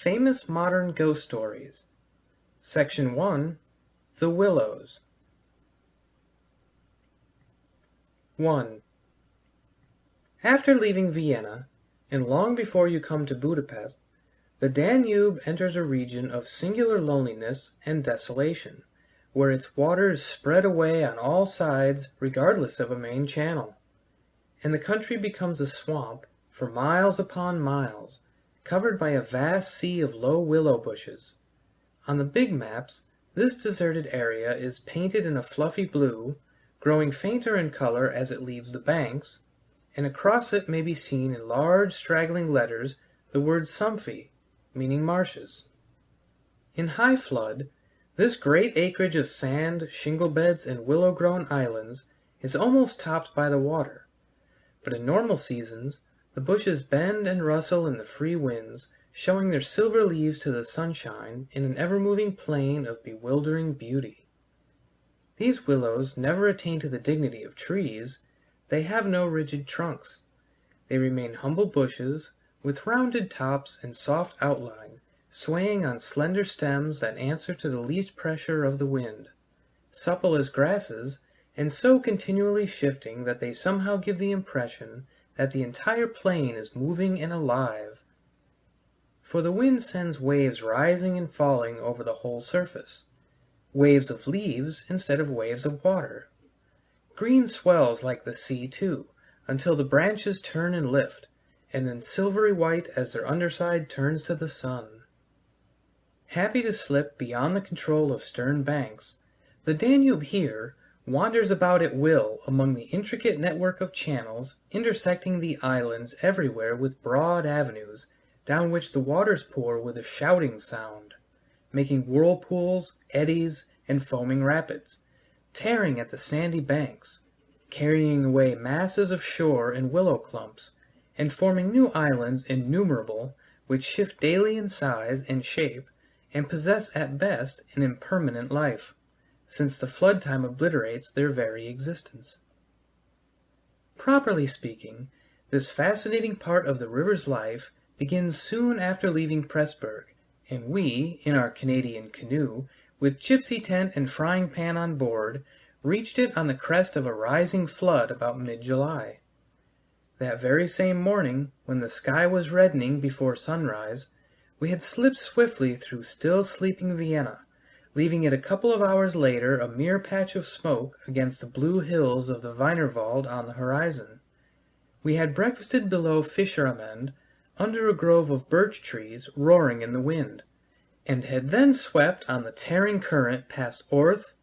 Famous Modern Ghost Stories. Section 1. The Willows. 1. After leaving Vienna, and long before you come to Budapest, the Danube enters a region of singular loneliness and desolation, where its waters spread away on all sides regardless of a main channel, and the country becomes a swamp for miles upon miles, covered by a vast sea of low willow bushes. On the big maps, this deserted area is painted in a fluffy blue, growing fainter in color as it leaves the banks, and across it may be seen in large straggling letters the word Sumphi, meaning marshes. In high flood, this great acreage of sand, shingle beds, and willow-grown islands is almost topped by the water, but in normal seasons the bushes bend and rustle in the free winds, showing their silver leaves to the sunshine in an ever-moving plain of bewildering beauty. These willows never attain to the dignity of trees. They have no rigid trunks. They remain humble bushes, with rounded tops and soft outline, swaying on slender stems that answer to the least pressure of the wind, supple as grasses, and so continually shifting that they somehow give the impression that the entire plain is moving and alive. For the wind sends waves rising and falling over the whole surface, waves of leaves instead of waves of water. Green swells like the sea too, until the branches turn and lift, and then silvery white as their underside turns to the sun. Happy to slip beyond the control of stern banks, the Danube here wanders about at will among the intricate network of channels intersecting the islands everywhere with broad avenues down which the waters pour with a shouting sound, making whirlpools, eddies, and foaming rapids, tearing at the sandy banks, carrying away masses of shore and willow clumps, and forming new islands innumerable which shift daily in size and shape and possess at best an impermanent life, since the flood time obliterates their very existence. Properly speaking, this fascinating part of the river's life begins soon after leaving Pressburg, and we, in our Canadian canoe, with gypsy tent and frying pan on board, reached it on the crest of a rising flood about mid-July. That very same morning, when the sky was reddening before sunrise, we had slipped swiftly through still sleeping Vienna, leaving it a couple of hours later a mere patch of smoke against the blue hills of the Wienerwald on the horizon. We had breakfasted below Fischeramend, under a grove of birch trees roaring in the wind, and had then swept on the tearing current past Orth,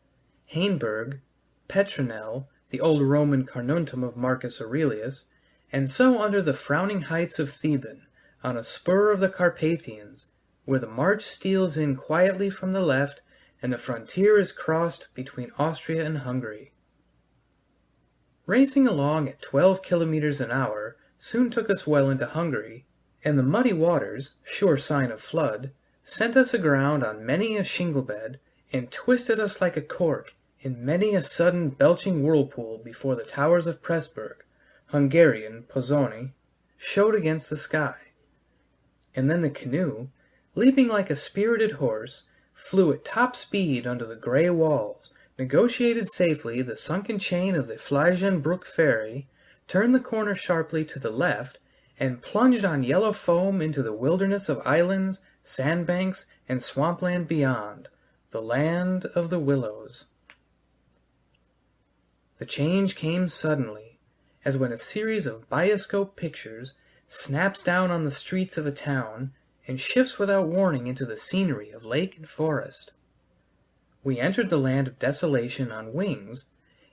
Hainburg, Petronell, the old Roman Carnuntum of Marcus Aurelius, and so under the frowning heights of Theban, on a spur of the Carpathians, where the march steals in quietly from the left and the frontier is crossed between Austria and Hungary. Racing along at 12 kilometers an hour soon took us well into Hungary, and the muddy waters, sure sign of flood, sent us aground on many a shingle bed and twisted us like a cork in many a sudden belching whirlpool before the towers of Pressburg, Hungarian Pozsony, showed against the sky. And then the canoe, leaping like a spirited horse, flew at top speed under the grey walls, negotiated safely the sunken chain of the Fleischenbruck ferry, turned the corner sharply to the left, and plunged on yellow foam into the wilderness of islands, sandbanks, and swampland beyond, the land of the Willows. The change came suddenly, as when a series of bioscope pictures snaps down on the streets of a town and shifts without warning into the scenery of lake and forest. We entered the land of desolation on wings,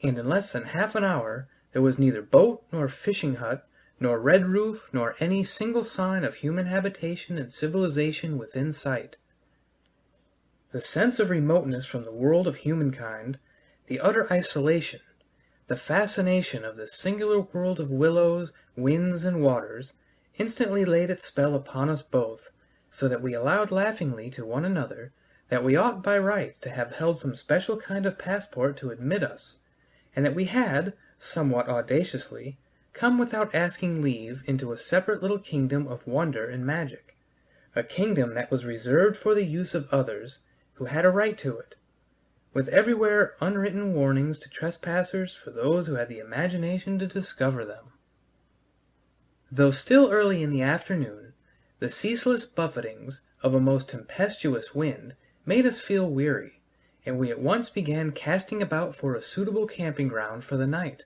and in less than half an hour there was neither boat nor fishing hut, nor red roof, nor any single sign of human habitation and civilization within sight. The sense of remoteness from the world of humankind, the utter isolation, the fascination of this singular world of willows, winds, and waters, instantly laid its spell upon us both, so that we allowed laughingly to one another that we ought by right to have held some special kind of passport to admit us, and that we had, somewhat audaciously, come without asking leave into a separate little kingdom of wonder and magic, a kingdom that was reserved for the use of others who had a right to it, with everywhere unwritten warnings to trespassers for those who had the imagination to discover them. Though still early in the afternoon, the ceaseless buffetings of a most tempestuous wind made us feel weary, and we at once began casting about for a suitable camping ground for the night.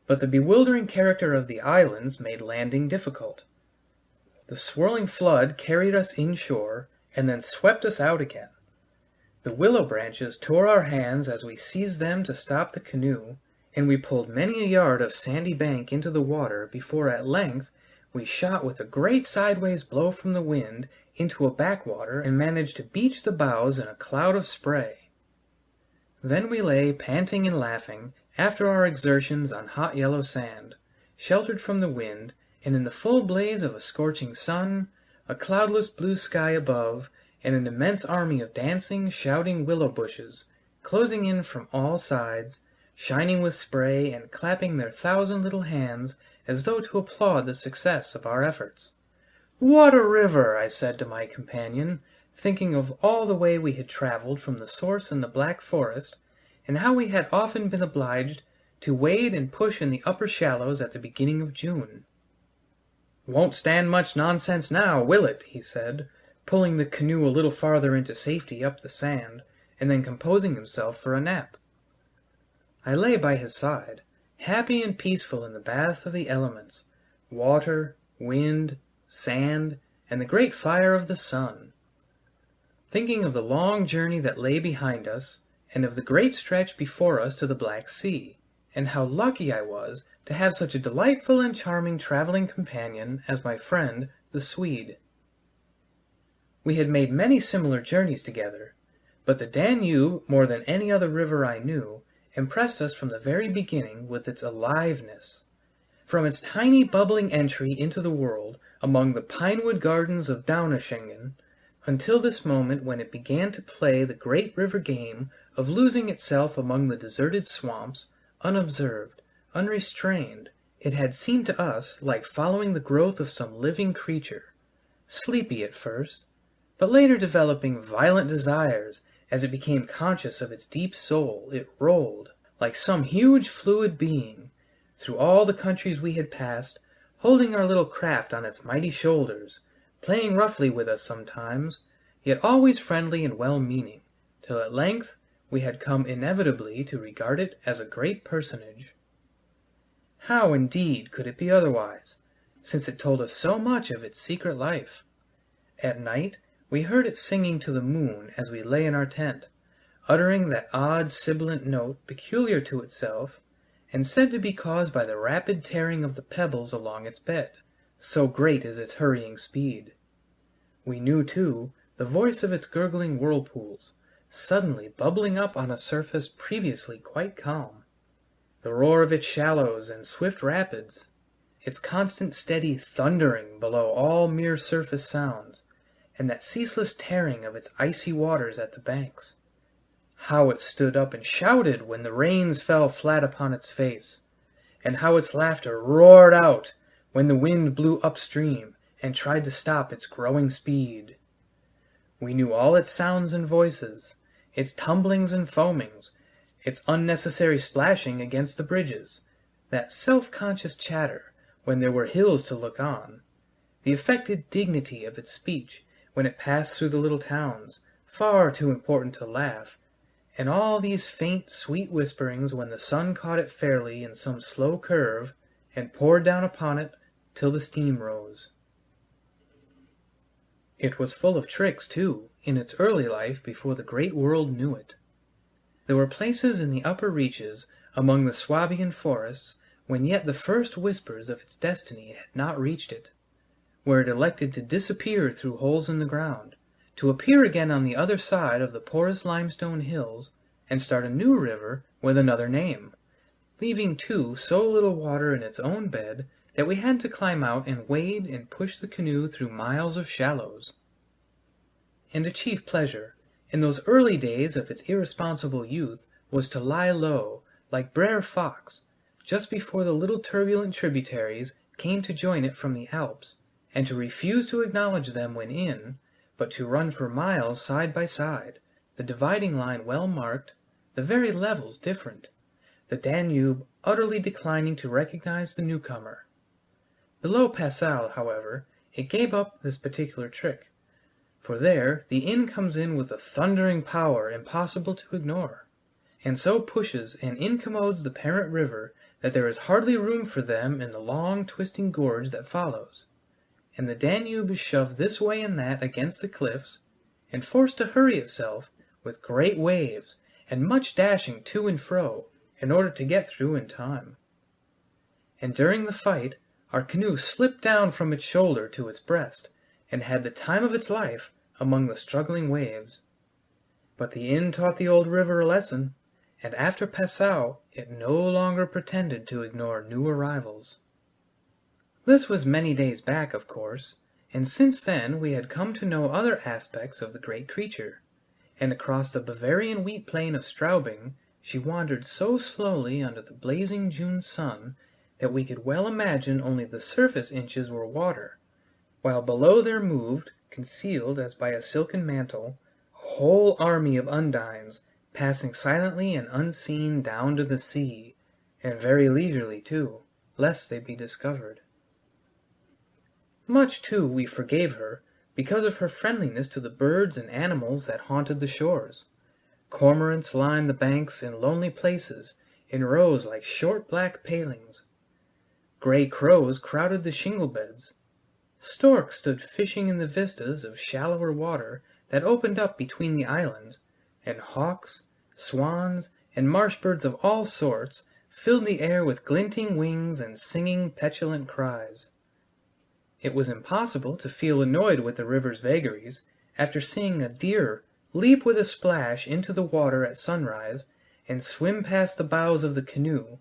But the bewildering character of the islands made landing difficult. The swirling flood carried us inshore and then swept us out again. The willow branches tore our hands as we seized them to stop the canoe, and we pulled many a yard of sandy bank into the water before at length we shot with a great sideways blow from the wind into a backwater and managed to beach the bows in a cloud of spray. Then we lay panting and laughing after our exertions on hot yellow sand, sheltered from the wind and in the full blaze of a scorching sun, a cloudless blue sky above, and an immense army of dancing, shouting willow bushes, closing in from all sides, shining with spray and clapping their 1,000 little hands as though to applaud the success of our efforts. "What a river!" I said to my companion, thinking of all the way we had traveled from the source in the Black Forest, and how we had often been obliged to wade and push in the upper shallows at the beginning of June. "Won't stand much nonsense now, will it?" he said, pulling the canoe a little farther into safety up the sand, and then composing himself for a nap. I lay by his side, happy and peaceful in the bath of the elements, water, wind, sand, and the great fire of the sun, thinking of the long journey that lay behind us, and of the great stretch before us to the Black Sea, and how lucky I was to have such a delightful and charming traveling companion as my friend the Swede. We had made many similar journeys together, but the Danube, more than any other river I knew, impressed us from the very beginning with its aliveness. From its tiny bubbling entry into the world among the pinewood gardens of Dauneschingen, until this moment when it began to play the great river game of losing itself among the deserted swamps, unobserved, unrestrained, it had seemed to us like following the growth of some living creature, sleepy at first, but later developing violent desires. As it became conscious of its deep soul, it rolled, like some huge fluid being, through all the countries we had passed, holding our little craft on its mighty shoulders, playing roughly with us sometimes, yet always friendly and well-meaning, till at length we had come inevitably to regard it as a great personage. How, indeed, could it be otherwise, since it told us so much of its secret life? At night, we heard it singing to the moon as we lay in our tent, uttering that odd sibilant note peculiar to itself, and said to be caused by the rapid tearing of the pebbles along its bed, so great is its hurrying speed. We knew, too, the voice of its gurgling whirlpools, suddenly bubbling up on a surface previously quite calm, the roar of its shallows and swift rapids, its constant steady thundering below all mere surface sounds, and that ceaseless tearing of its icy waters at the banks. How it stood up and shouted when the rains fell flat upon its face, and how its laughter roared out when the wind blew upstream and tried to stop its growing speed. We knew all its sounds and voices, its tumblings and foamings, its unnecessary splashing against the bridges, that self-conscious chatter when there were hills to look on, the affected dignity of its speech when it passed through the little towns, far too important to laugh, and all these faint, sweet whisperings when the sun caught it fairly in some slow curve and poured down upon it till the steam rose. It was full of tricks, too, in its early life before the great world knew it. There were places in the upper reaches among the Swabian forests when yet the first whispers of its destiny had not reached it, where it elected to disappear through holes in the ground, to appear again on the other side of the porous limestone hills, and start a new river with another name, leaving too so little water in its own bed that we had to climb out and wade and push the canoe through miles of shallows. And a chief pleasure, in those early days of its irresponsible youth, was to lie low, like Brer Fox, just before the little turbulent tributaries came to join it from the Alps, and to refuse to acknowledge them when in, but to run for miles side by side, the dividing line well marked, the very levels different, the Danube utterly declining to recognize the newcomer. Below Passau, however, it gave up this particular trick, for there the Inn comes in with a thundering power impossible to ignore, and so pushes and incommodes the parent river that there is hardly room for them in the long twisting gorge that follows, and the Danube is shoved this way and that against the cliffs, and forced to hurry itself with great waves and much dashing to and fro in order to get through in time. And during the fight our canoe slipped down from its shoulder to its breast, and had the time of its life among the struggling waves. But the Inn taught the old river a lesson, and after Passau it no longer pretended to ignore new arrivals. This was many days back, of course, and since then we had come to know other aspects of the great creature, and across the Bavarian wheat plain of Straubing she wandered so slowly under the blazing June sun that we could well imagine only the surface inches were water, while below there moved, concealed as by a silken mantle, a whole army of undines, passing silently and unseen down to the sea, and very leisurely too, lest they be discovered. Much, too, we forgave her because of her friendliness to the birds and animals that haunted the shores. Cormorants lined the banks in lonely places, in rows like short black palings. Gray crows crowded the shingle beds. Storks stood fishing in the vistas of shallower water that opened up between the islands, and hawks, swans, and marsh birds of all sorts filled the air with glinting wings and singing petulant cries. It was impossible to feel annoyed with the river's vagaries after seeing a deer leap with a splash into the water at sunrise and swim past the bows of the canoe,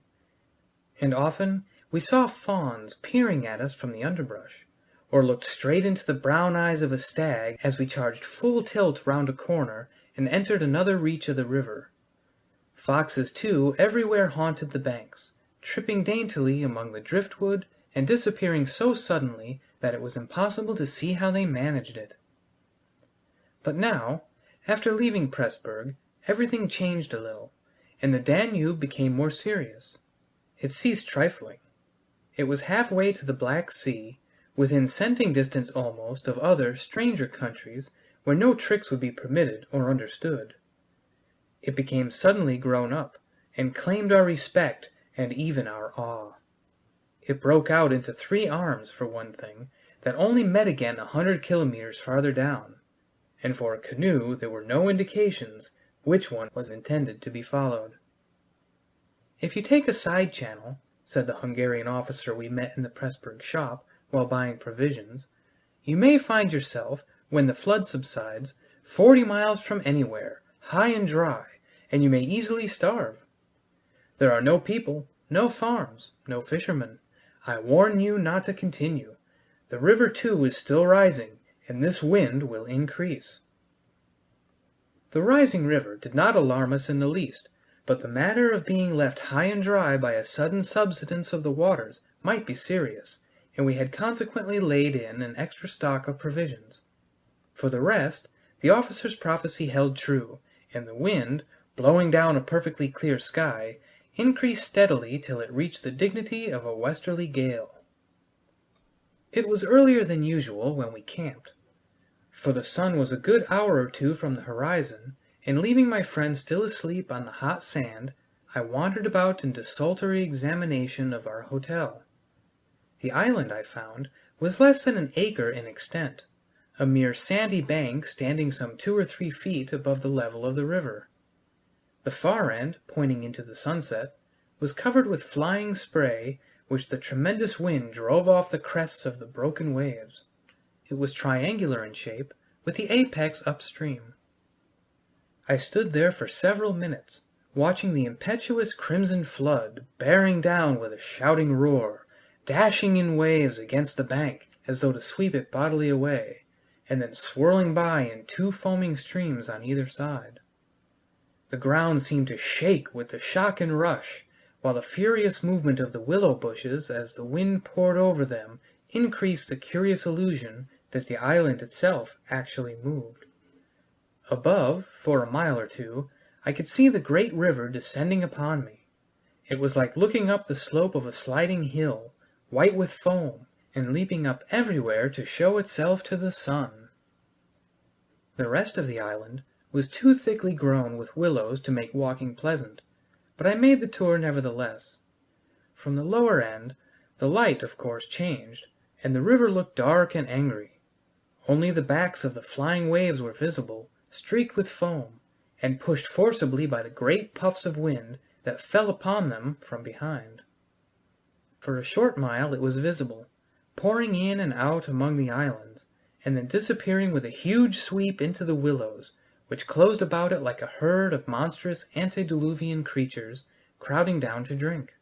and often we saw fawns peering at us from the underbrush, or looked straight into the brown eyes of a stag as we charged full tilt round a corner and entered another reach of the river. Foxes, too, everywhere haunted the banks, tripping daintily among the driftwood and disappearing so suddenly that it was impossible to see how they managed it. But now, after leaving Pressburg, everything changed a little, and the Danube became more serious. It ceased trifling. It was halfway to the Black Sea, within scenting distance almost of other, stranger countries where no tricks would be permitted or understood. It became suddenly grown up, and claimed our respect and even our awe. It broke out into three arms, for one thing, that only met again 100 kilometers farther down, and for a canoe there were no indications which one was intended to be followed. "If you take a side channel," said the Hungarian officer we met in the Pressburg shop while buying provisions, "you may find yourself, when the flood subsides, 40 miles from anywhere, high and dry, and you may easily starve. There are no people, no farms, no fishermen. I warn you not to continue. The river, too, is still rising, and this wind will increase." The rising river did not alarm us in the least, but the matter of being left high and dry by a sudden subsidence of the waters might be serious, and we had consequently laid in an extra stock of provisions. For the rest, the officer's prophecy held true, and the wind, blowing down a perfectly clear sky, increased steadily till it reached the dignity of a westerly gale. It was earlier than usual when we camped, for the sun was a good hour or two from the horizon, and leaving my friend still asleep on the hot sand, I wandered about in desultory examination of our hotel. The island, I found, was less than an acre in extent, a mere sandy bank standing some 2 or 3 feet above the level of the river. The far end, pointing into the sunset, was covered with flying spray which the tremendous wind drove off the crests of the broken waves. It was triangular in shape, with the apex upstream. I stood there for several minutes, watching the impetuous crimson flood bearing down with a shouting roar, dashing in waves against the bank as though to sweep it bodily away, and then swirling by in 2 foaming streams on either side. The ground seemed to shake with the shock and rush, while the furious movement of the willow bushes as the wind poured over them increased the curious illusion that the island itself actually moved. Above, for a mile or two, I could see the great river descending upon me. It was like looking up the slope of a sliding hill, white with foam, and leaping up everywhere to show itself to the sun. The rest of the island was too thickly grown with willows to make walking pleasant, but I made the tour nevertheless. From the lower end, the light, of course, changed, and the river looked dark and angry. Only the backs of the flying waves were visible, streaked with foam, and pushed forcibly by the great puffs of wind that fell upon them from behind. For a short mile it was visible, pouring in and out among the islands, and then disappearing with a huge sweep into the willows, which closed about it like a herd of monstrous antediluvian creatures crowding down to drink.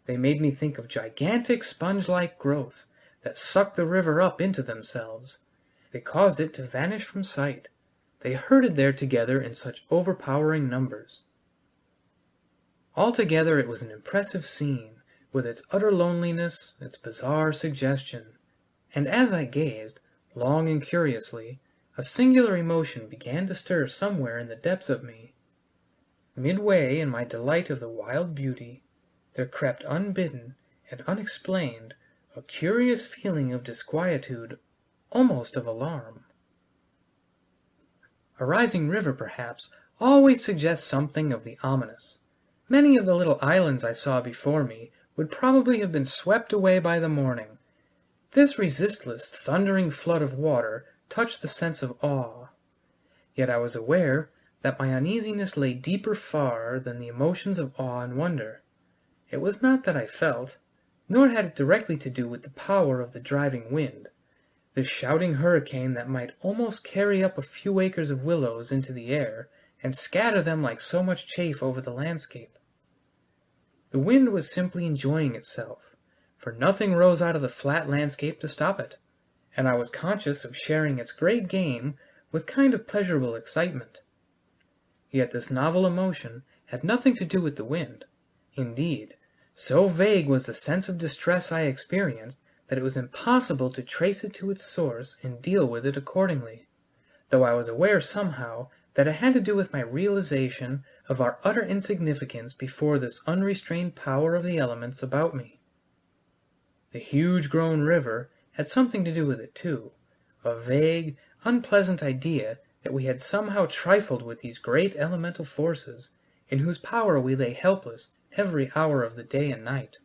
They made me think of gigantic sponge-like growths that sucked the river up into themselves. They caused it to vanish from sight. They herded there together in such overpowering numbers. Altogether it was an impressive scene, with its utter loneliness, its bizarre suggestion, and as I gazed, long and curiously, a singular emotion began to stir somewhere in the depths of me. Midway in my delight of the wild beauty, there crept unbidden and unexplained a curious feeling of disquietude, almost of alarm. A rising river, perhaps, always suggests something of the ominous. Many of the little islands I saw before me would probably have been swept away by the morning. This resistless, thundering flood of water touched the sense of awe. Yet I was aware that my uneasiness lay deeper far than the emotions of awe and wonder. It was not that I felt, nor had it directly to do with the power of the driving wind, the shouting hurricane that might almost carry up a few acres of willows into the air and scatter them like so much chaff over the landscape. The wind was simply enjoying itself, for nothing rose out of the flat landscape to stop it, and I was conscious of sharing its great game with kind of pleasurable excitement. Yet this novel emotion had nothing to do with the wind. Indeed, so vague was the sense of distress I experienced that it was impossible to trace it to its source and deal with it accordingly, though I was aware somehow that it had to do with my realization of our utter insignificance before this unrestrained power of the elements about me. The huge grown river had something to do with it too, a vague, unpleasant idea that we had somehow trifled with these great elemental forces, in whose power we lay helpless every hour of the day and night.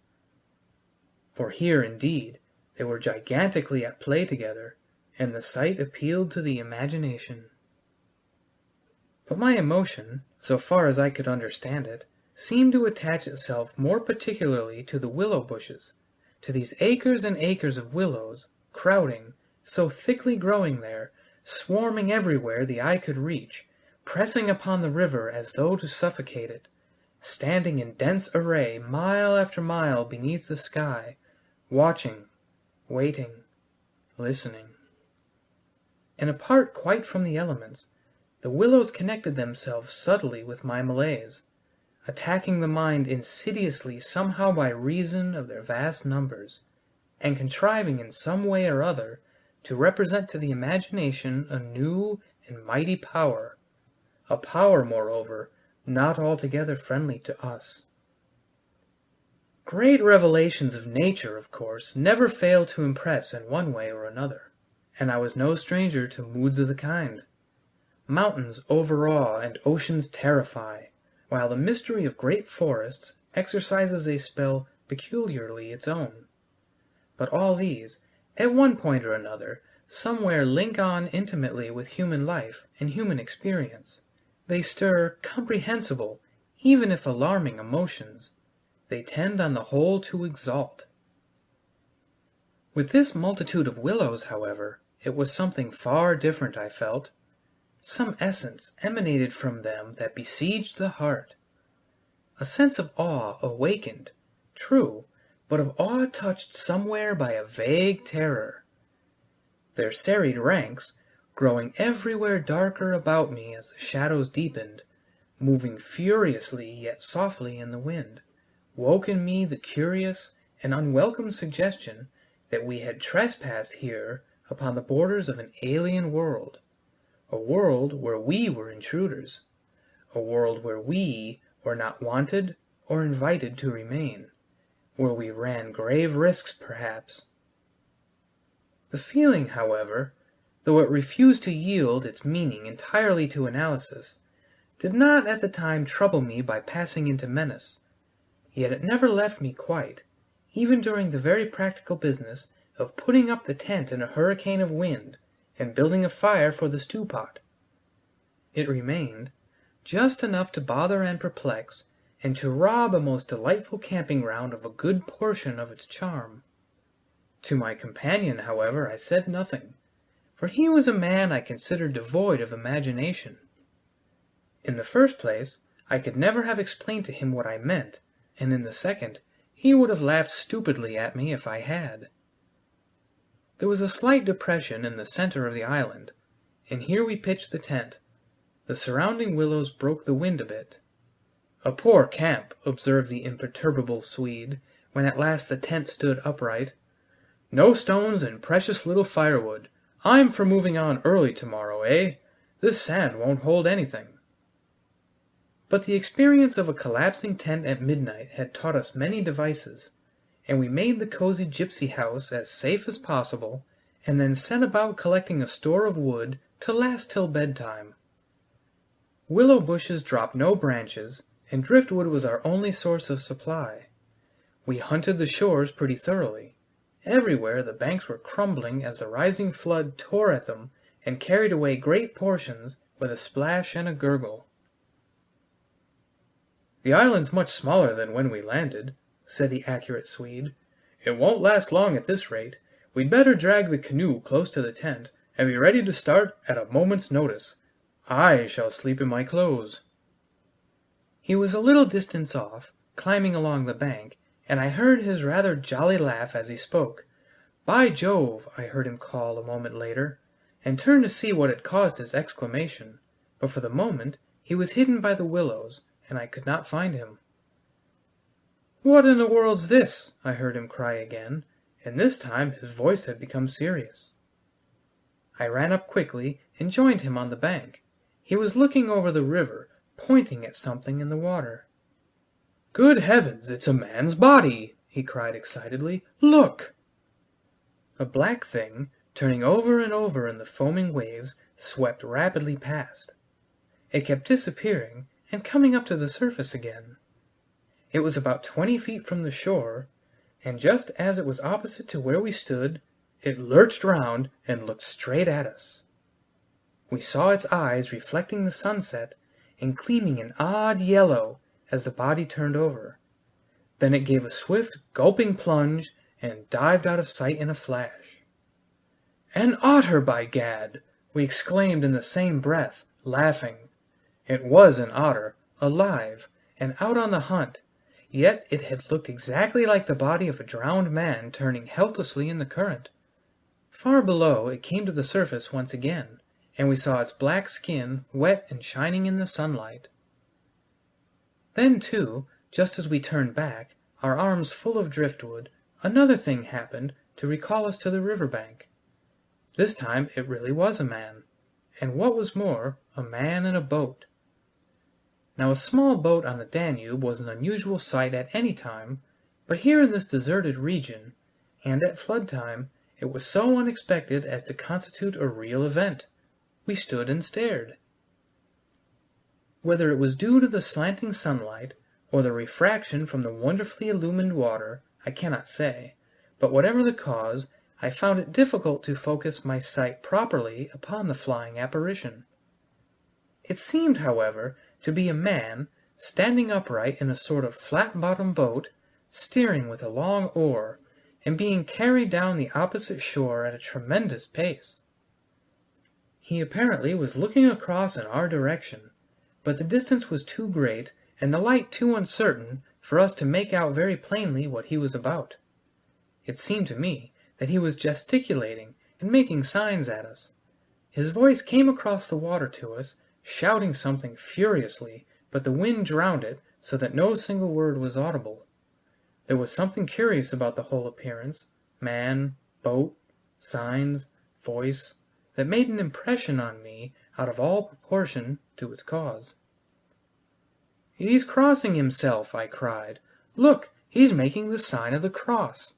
For here, indeed, they were gigantically at play together, and the sight appealed to the imagination. But my emotion, so far as I could understand it, seemed to attach itself more particularly to the willow bushes, to these acres and acres of willows, crowding, so thickly growing there, swarming everywhere the eye could reach, pressing upon the river as though to suffocate it, standing in dense array mile after mile beneath the sky, watching, waiting, listening. And apart quite from the elements, the willows connected themselves subtly with my malaise, attacking the mind insidiously somehow by reason of their vast numbers, and contriving in some way or other to represent to the imagination a new and mighty power, a power, moreover, not altogether friendly to us. Great revelations of nature, of course, never fail to impress in one way or another, and I was no stranger to moods of the kind. Mountains overawe and oceans terrify, while the mystery of great forests exercises a spell peculiarly its own. But all these, at one point or another, somewhere link on intimately with human life and human experience. They stir comprehensible, even if alarming, emotions. They tend on the whole to exalt. With this multitude of willows, however, it was something far different, I felt. Some essence emanated from them that besieged the heart. A sense of awe awakened, true, but of awe touched somewhere by a vague terror. Their serried ranks, growing everywhere darker about me as the shadows deepened, moving furiously yet softly in the wind, woke in me the curious and unwelcome suggestion that we had trespassed here upon the borders of an alien world, a world where we were intruders, a world where we were not wanted or invited to remain, where we ran grave risks perhaps. The feeling, however, though it refused to yield its meaning entirely to analysis, did not at the time trouble me by passing into menace, yet it never left me quite, even during the very practical business of putting up the tent in a hurricane of wind and building a fire for the stew pot. It remained, just enough to bother and perplex, and to rob a most delightful camping ground of a good portion of its charm. To my companion, however, I said nothing, for he was a man I considered devoid of imagination. In the first place, I could never have explained to him what I meant, and in the second, he would have laughed stupidly at me if I had. There was a slight depression in the center of the island, and here we pitched the tent. The surrounding willows broke the wind a bit. "A poor camp," observed the imperturbable Swede, when at last the tent stood upright. "No stones and precious little firewood. I'm for moving on early tomorrow, eh? This sand won't hold anything." But the experience of a collapsing tent at midnight had taught us many devices, and we made the cozy gypsy house as safe as possible, and then set about collecting a store of wood to last till bedtime. Willow bushes dropped no branches, and driftwood was our only source of supply. We hunted the shores pretty thoroughly. Everywhere the banks were crumbling as the rising flood tore at them and carried away great portions with a splash and a gurgle. "The island's much smaller than when we landed," said the accurate Swede. "It won't last long at this rate. We'd better drag the canoe close to the tent and be ready to start at a moment's notice. I shall sleep in my clothes." He was a little distance off, climbing along the bank, and I heard his rather jolly laugh as he spoke. "By Jove!" I heard him call a moment later, and turned to see what had caused his exclamation, but for the moment he was hidden by the willows, and I could not find him. "What in the world's this?" I heard him cry again, and this time his voice had become serious. I ran up quickly and joined him on the bank. He was looking over the river, pointing at something in the water. "Good heavens, it's a man's body!" he cried excitedly. "Look!" A black thing, turning over and over in the foaming waves, swept rapidly past. It kept disappearing and coming up to the surface again. It was about 20 feet from the shore, and just as it was opposite to where we stood, it lurched round and looked straight at us. We saw its eyes reflecting the sunset and gleaming an odd yellow as the body turned over. Then it gave a swift, gulping plunge and dived out of sight in a flash. "An otter, by gad!" we exclaimed in the same breath, laughing. It was an otter, alive, and out on the hunt, yet it had looked exactly like the body of a drowned man turning helplessly in the current. Far below it came to the surface once again, and we saw its black skin wet and shining in the sunlight. Then, too, just as we turned back, our arms full of driftwood, another thing happened to recall us to the river bank. This time it really was a man, and what was more, a man in a boat. Now a small boat on the Danube was an unusual sight at any time, but here in this deserted region, and at flood time, it was so unexpected as to constitute a real event. We stood and stared. Whether it was due to the slanting sunlight or the refraction from the wonderfully illumined water, I cannot say, but whatever the cause, I found it difficult to focus my sight properly upon the flying apparition. It seemed, however, to be a man standing upright in a sort of flat-bottomed boat, steering with a long oar, and being carried down the opposite shore at a tremendous pace. He apparently was looking across in our direction, but the distance was too great and the light too uncertain for us to make out very plainly what he was about. It seemed to me that he was gesticulating and making signs at us. His voice came across the water to us, shouting something furiously, but the wind drowned it so that no single word was audible. There was something curious about the whole appearance, man, boat, signs, voice, that made an impression on me out of all proportion to its cause. "He's crossing himself," I cried. "Look, he's making the sign of the cross."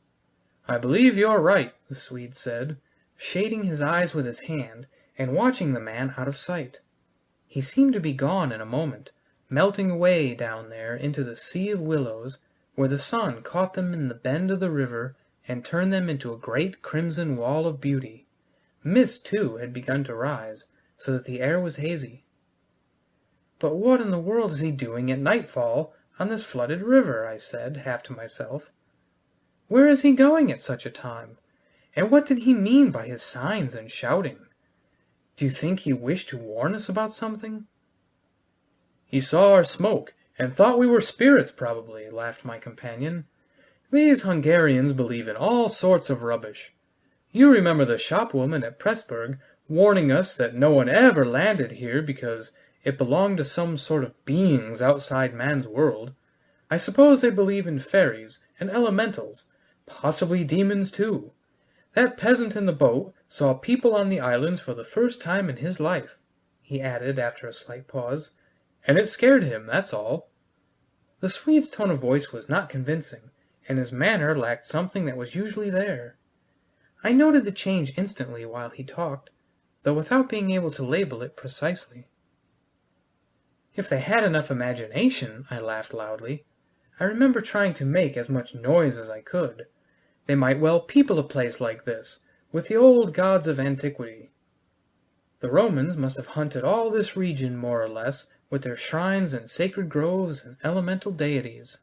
"I believe you're right," the Swede said, shading his eyes with his hand and watching the man out of sight. He seemed to be gone in a moment, melting away down there into the sea of willows, where the sun caught them in the bend of the river and turned them into a great crimson wall of beauty. Mist, too, had begun to rise, so that the air was hazy. "But what in the world is he doing at nightfall on this flooded river?" I said, half to myself. "Where is he going at such a time? And what did he mean by his signs and shouting? Do you think he wished to warn us about something?" "He saw our smoke and thought we were spirits, probably," laughed my companion. "These Hungarians believe in all sorts of rubbish. You remember the shopwoman at Pressburg warning us that no one ever landed here because it belonged to some sort of beings outside man's world. I suppose they believe in fairies and elementals, possibly demons too. That peasant in the boat saw people on the islands for the first time in his life," he added after a slight pause, "and it scared him, that's all." The Swede's tone of voice was not convincing, and his manner lacked something that was usually there. I noted the change instantly while he talked, though without being able to label it precisely. "If they had enough imagination," I laughed loudly. I remember trying to make as much noise as I could. "They might well people a place like this, with the old gods of antiquity. The Romans must have hunted all this region more or less with their shrines and sacred groves and elemental deities."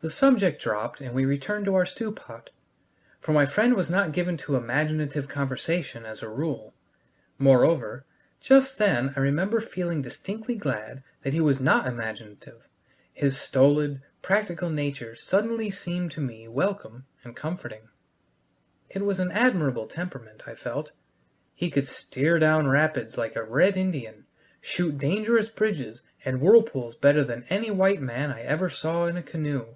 The subject dropped and we returned to our stew pot, for my friend was not given to imaginative conversation as a rule. Moreover, just then I remember feeling distinctly glad that he was not imaginative. His stolid, practical nature suddenly seemed to me welcome and comforting. It was an admirable temperament, I felt. He could steer down rapids like a red Indian, shoot dangerous bridges and whirlpools better than any white man I ever saw in a canoe.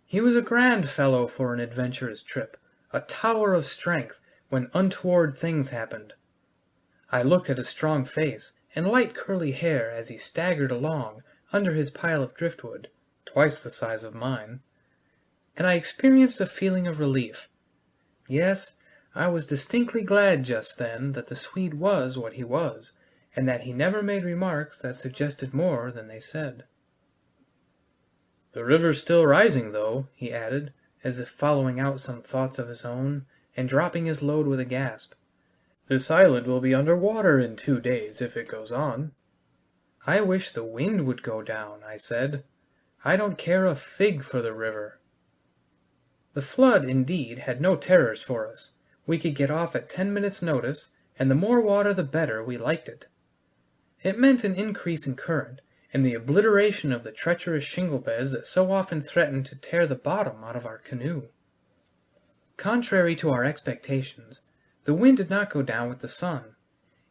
He was a grand fellow for an adventurous trip, a tower of strength when untoward things happened. I looked at his strong face and light curly hair as he staggered along under his pile of driftwood, twice the size of mine, and I experienced a feeling of relief. Yes, I was distinctly glad just then that the Swede was what he was, and that he never made remarks that suggested more than they said. "The river's still rising, though," he added, as if following out some thoughts of his own, and dropping his load with a gasp. "This island will be under water in 2 days if it goes on." "I wish the wind would go down," I said. "I don't care a fig for the river." The flood, indeed, had no terrors for us. We could get off at 10 minutes' notice, and the more water the better we liked it. It meant an increase in current, and the obliteration of the treacherous shingle beds that so often threatened to tear the bottom out of our canoe. Contrary to our expectations, the wind did not go down with the sun.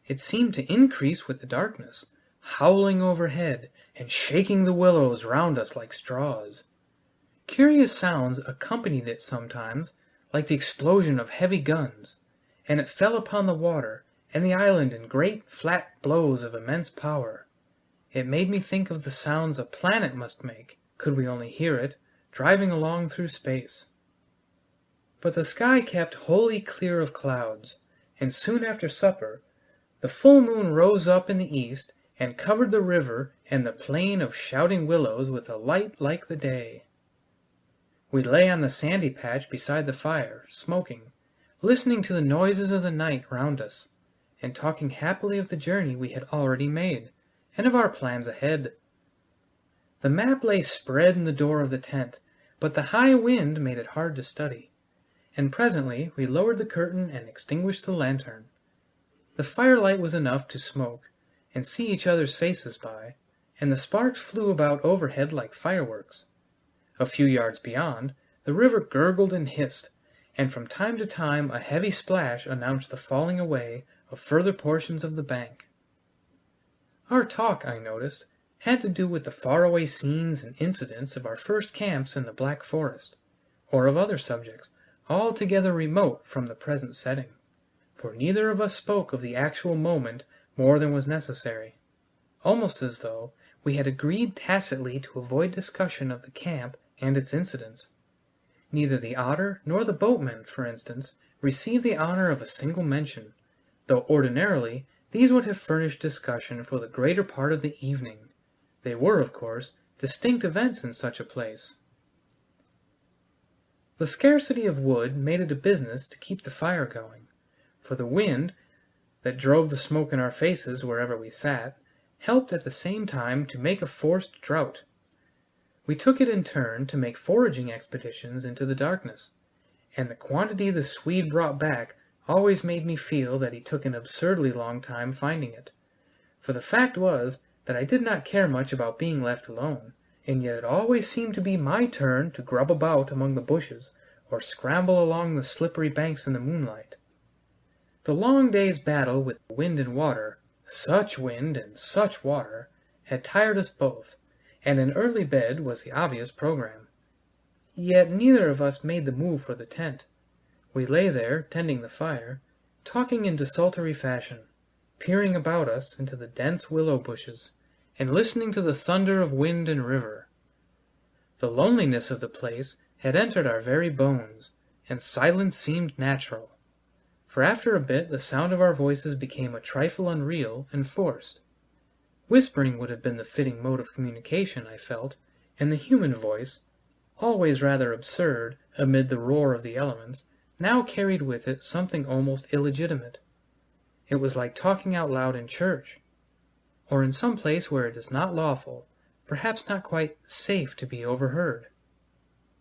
It seemed to increase with the darkness, howling overhead and shaking the willows round us like straws. Curious sounds accompanied it sometimes, like the explosion of heavy guns, and it fell upon the water and the island in great flat blows of immense power. It made me think of the sounds a planet must make, could we only hear it, driving along through space. But the sky kept wholly clear of clouds, and soon after supper the full moon rose up in the east and covered the river and the plain of shouting willows with a light like the day. We lay on the sandy patch beside the fire, smoking, listening to the noises of the night round us, and talking happily of the journey we had already made, and of our plans ahead. The map lay spread in the door of the tent, but the high wind made it hard to study, and presently we lowered the curtain and extinguished the lantern. The firelight was enough to smoke and see each other's faces by, and the sparks flew about overhead like fireworks. A few yards beyond, the river gurgled and hissed, and from time to time a heavy splash announced the falling away of further portions of the bank. Our talk, I noticed, had to do with the faraway scenes and incidents of our first camps in the Black Forest, or of other subjects, altogether remote from the present setting, for neither of us spoke of the actual moment more than was necessary, almost as though we had agreed tacitly to avoid discussion of the camp and its incidents. Neither the otter nor the boatman, for instance, received the honor of a single mention, though ordinarily these would have furnished discussion for the greater part of the evening. They were, of course, distinct events in such a place. The scarcity of wood made it a business to keep the fire going, for the wind, that drove the smoke in our faces wherever we sat, helped at the same time to make a forced draught. We took it in turn to make foraging expeditions into the darkness, and the quantity the Swede brought back always made me feel that he took an absurdly long time finding it, for the fact was that I did not care much about being left alone, and yet it always seemed to be my turn to grub about among the bushes or scramble along the slippery banks in the moonlight. The long day's battle with wind and water, such wind and such water, had tired us both, and an early bed was the obvious program. Yet neither of us made the move for the tent. We lay there, tending the fire, talking in desultory fashion, peering about us into the dense willow bushes, and listening to the thunder of wind and river. The loneliness of the place had entered our very bones, and silence seemed natural, for after a bit the sound of our voices became a trifle unreal and forced. Whispering would have been the fitting mode of communication, I felt, and the human voice, always rather absurd amid the roar of the elements, now carried with it something almost illegitimate. It was like talking out loud in church, or in some place where it is not lawful, perhaps not quite safe to be overheard.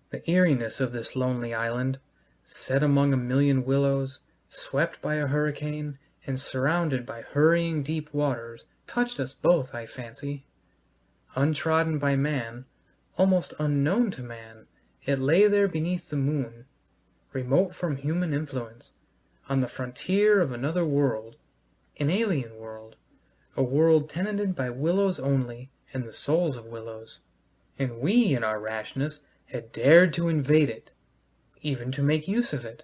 The eeriness of this lonely island, set among a million willows, swept by a hurricane, and surrounded by hurrying deep waters, touched us both, I fancy. Untrodden by man, almost unknown to man, it lay there beneath the moon, remote from human influence, on the frontier of another world, an alien world, a world tenanted by willows only and the souls of willows, and we, in our rashness, had dared to invade it, even to make use of it.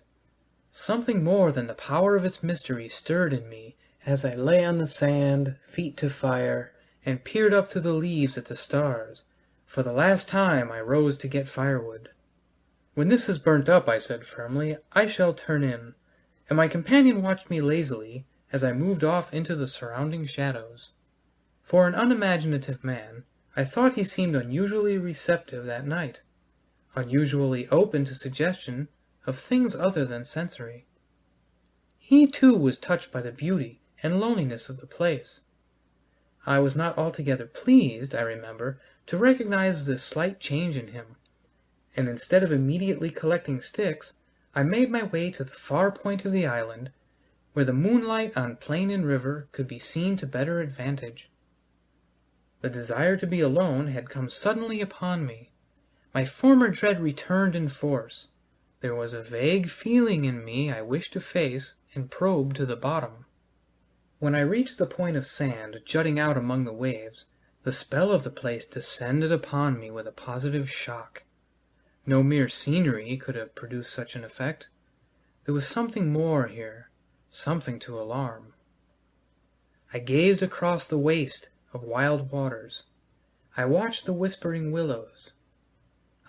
Something more than the power of its mystery stirred in me as I lay on the sand, feet to fire, and peered up through the leaves at the stars. For the last time I rose to get firewood. "When this is burnt up," I said firmly, "I shall turn in," and my companion watched me lazily as I moved off into the surrounding shadows. For an unimaginative man, I thought he seemed unusually receptive that night, unusually open to suggestion of things other than sensory. He too was touched by the beauty and loneliness of the place. I was not altogether pleased, I remember, to recognize this slight change in him, and instead of immediately collecting sticks, I made my way to the far point of the island, where the moonlight on plain and river could be seen to better advantage. The desire to be alone had come suddenly upon me. My former dread returned in force. There was a vague feeling in me I wished to face and probe to the bottom. When I reached the point of sand jutting out among the waves, the spell of the place descended upon me with a positive shock. No mere scenery could have produced such an effect. There was something more here, something to alarm. I gazed across the waste of wild waters. I watched the whispering willows.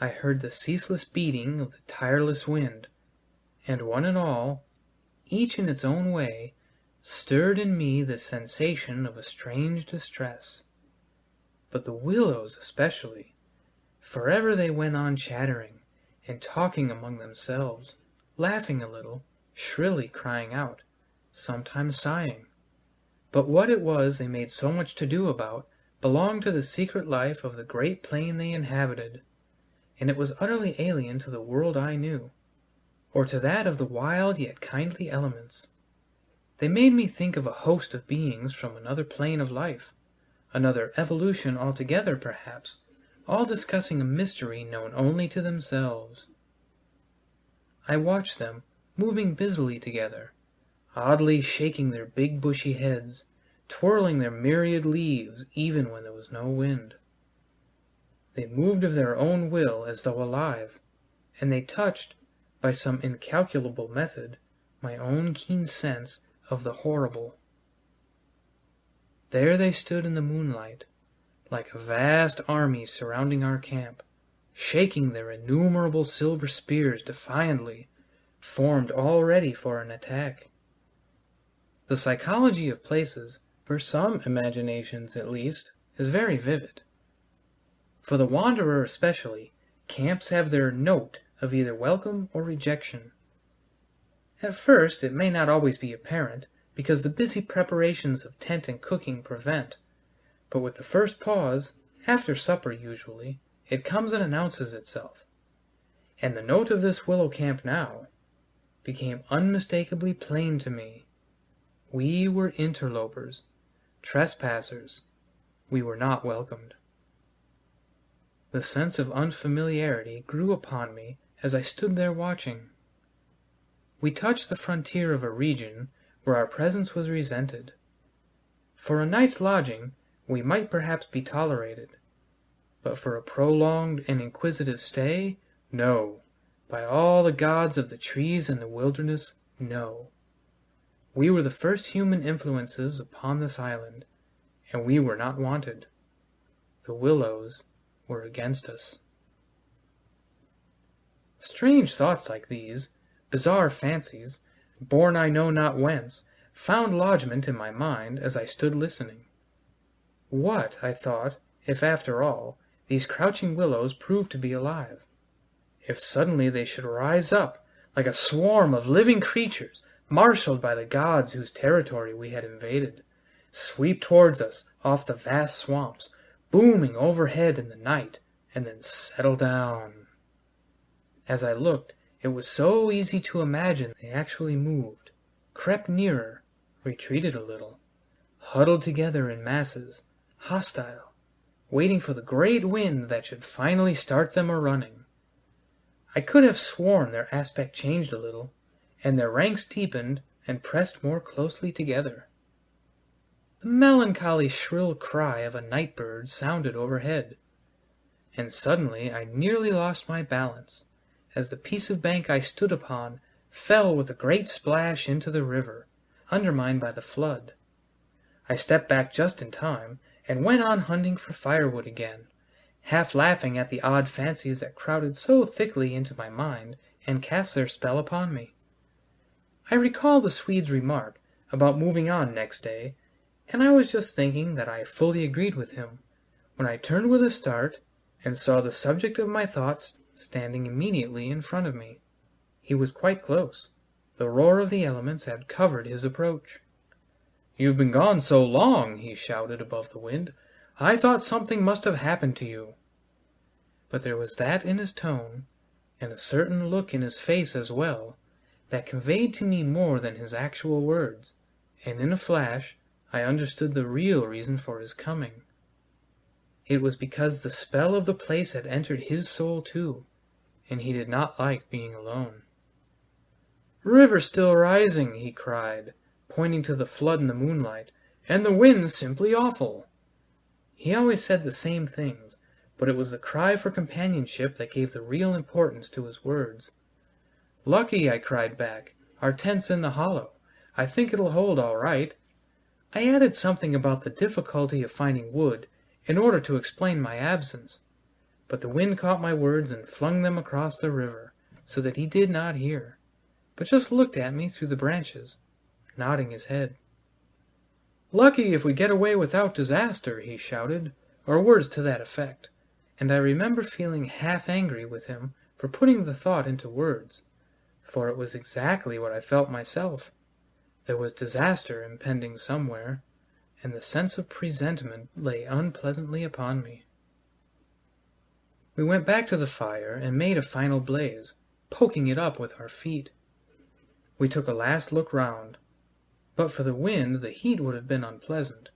I heard the ceaseless beating of the tireless wind, and one and all, each in its own way, stirred in me the sensation of a strange distress. But the willows especially, forever they went on chattering and talking among themselves, laughing a little, shrilly crying out, sometimes sighing. But what it was they made so much to do about belonged to the secret life of the great plain they inhabited, and it was utterly alien to the world I knew, or to that of the wild yet kindly elements. They made me think of a host of beings from another plane of life, another evolution altogether perhaps, all discussing a mystery known only to themselves. I watched them, moving busily together, oddly shaking their big bushy heads, twirling their myriad leaves even when there was no wind. They moved of their own will as though alive, and they touched, by some incalculable method, my own keen sense of the horrible. There they stood in the moonlight, like a vast army surrounding our camp, shaking their innumerable silver spears defiantly, formed all ready for an attack. The psychology of places, for some imaginations at least, is very vivid. For the wanderer especially, camps have their note of either welcome or rejection. At first it may not always be apparent, because the busy preparations of tent and cooking prevent, but with the first pause, after supper usually, it comes and announces itself. And the note of this willow camp now became unmistakably plain to me. We were interlopers, trespassers. We were not welcomed. The sense of unfamiliarity grew upon me as I stood there watching. We touched the frontier of a region where our presence was resented. For a night's lodging we might perhaps be tolerated, but for a prolonged and inquisitive stay, no. By all the gods of the trees and the wilderness, no. We were the first human influences upon this island, and we were not wanted. The Willows were against us. Strange thoughts like these, bizarre fancies, born I know not whence, found lodgment in my mind as I stood listening. What, I thought, if after all, these crouching willows proved to be alive? If suddenly they should rise up like a swarm of living creatures, marshaled by the gods whose territory we had invaded, sweep towards us off the vast swamps, booming overhead in the night, and then settle down. As I looked, it was so easy to imagine they actually moved, crept nearer, retreated a little, huddled together in masses, hostile, waiting for the great wind that should finally start them a-running. I could have sworn their aspect changed a little, and their ranks deepened and pressed more closely together. The melancholy shrill cry of a night bird sounded overhead, and suddenly I nearly lost my balance, as the piece of bank I stood upon fell with a great splash into the river, undermined by the flood. I stepped back just in time, and went on hunting for firewood again, half laughing at the odd fancies that crowded so thickly into my mind and cast their spell upon me. I recall the Swede's remark about moving on next day, and I was just thinking that I fully agreed with him, when I turned with a start and saw the subject of my thoughts standing immediately in front of me. He was quite close. The roar of the elements had covered his approach. "You've been gone so long," he shouted above the wind. "I thought something must have happened to you." But there was that in his tone, and a certain look in his face as well, that conveyed to me more than his actual words, and in a flash I understood the real reason for his coming. It was because the spell of the place had entered his soul too, and he did not like being alone. "River still rising," he cried, pointing to the flood in the moonlight, "and the wind simply awful." He always said the same things, but it was the cry for companionship that gave the real importance to his words. "Lucky," I cried back. "Our tent's in the hollow. I think it'll hold all right." I added something about the difficulty of finding wood in order to explain my absence, but the wind caught my words and flung them across the river, so that he did not hear, but just looked at me through the branches, nodding his head. "Lucky if we get away without disaster," he shouted, or words to that effect, and I remember feeling half angry with him for putting the thought into words, for it was exactly what I felt myself. There was disaster impending somewhere, and the sense of presentiment lay unpleasantly upon me. We went back to the fire and made a final blaze, poking it up with our feet. We took a last look round. But for the wind, the heat would have been unpleasant.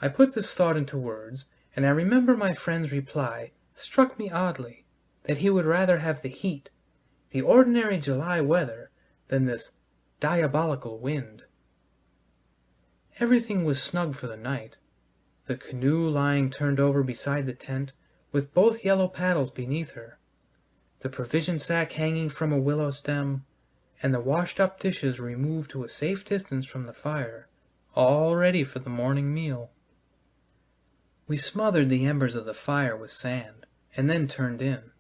I put this thought into words, and I remember my friend's reply struck me oddly, that he would rather have the heat, the ordinary July weather, than this diabolical wind. Everything was snug for the night, the canoe lying turned over beside the tent, with both yellow paddles beneath her. the provision sack hanging from a willow stem, and the washed-up dishes removed to a safe distance from the fire, all ready for the morning meal. We smothered the embers of the fire with sand, and then turned in.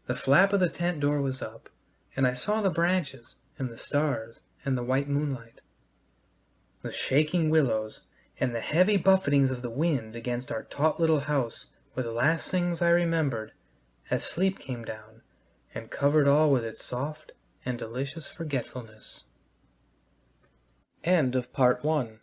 The flap of the tent door was up, and I saw the branches, and the stars, and the white moonlight. The shaking willows, and the heavy buffetings of the wind against our taut little house were the last things I remembered as sleep came down and covered all with its soft and delicious forgetfulness. End of Part 1.